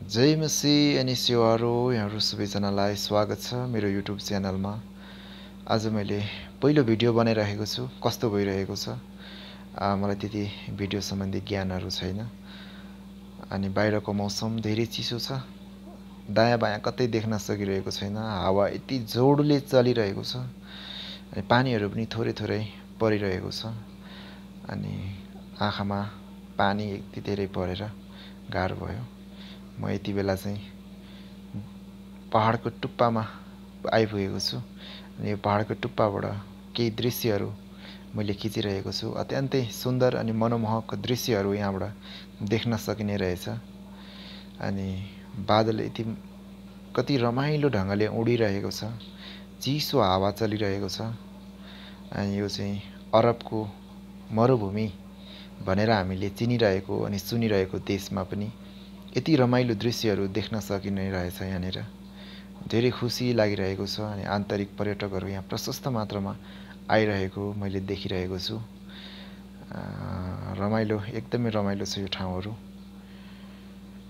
जय मसी अनि सेवारो यहाँहरू सबैजनालाई स्वागत छ मेरो युट्युब च्यानलमा। आज मैले पहिलो भिडियो बनाइरहेको छु। कस्तो भइरहेको छ मलाई त्यति भिडियो सम्बन्धी ज्ञानहरू छैन। अनि बाहिरको मौसम धेरै चिसो छ, दायाँ बायाँ कतै देख्न सकिरहेको छैन। हावा यति जोडले चलिरहेको छ अनि पानीहरू पनि थोरै थोरै परिरहेको छ। अनि आँखामा पानी यति धेरै परेर गाह्रो भयो। म यति बेला चाहिँ पहाडको टुप्पामा आइपुगेको छु अनि यो पहाडको टुप्पाबाट केही दृश्यहरू मैले खिचिरहेको छु। अत्यन्तै सुन्दर अनि मनमोहक दृश्यहरू यहाँबाट देख्न सकिने रहेछ। अनि बादल यति कति रमाइलो ढङ्गले उडिरहेको छ, चिसो हावा चलिरहेको छ। अनि यो चाहिँ अरबको मरुभूमि भनेर हामीले चिनिरहेको अनि सुनिरहेको देशमा पनि यति रमाइलो दृश्यहरू देख्न सकिने रहेछ। यहाँनिर धेरै खुसी लागिरहेको छ अनि आन्तरिक पर्यटकहरू यहाँ प्रशस्त मात्रामा आइरहेको मैले देखिरहेको छु। रमाइलो, एकदमै रमाइलो छ यो ठाउँहरू।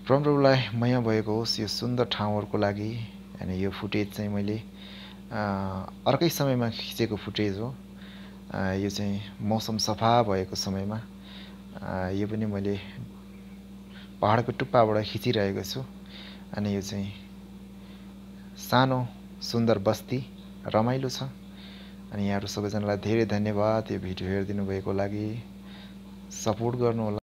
परमप्रभुलाई मया भएको होस् यो सुन्दर ठाउँहरूको लागि। अनि यो फुटेज चाहिँ मैले अर्कै समयमा खिचेको फुटेज हो। यो चाहिँ मौसम सफा भएको समयमा यो पनि मैले पहाडको टुप्पाबाट खिचिरहेको छु। अनि यो चाहिँ सानो सुन्दर बस्ती, रमाइलो छ। अनि यहाँहरू सबैजनालाई धेरै धन्यवाद यो भिडियो हेरिदिनु भएको लागि। सपोर्ट गर्नुहोला।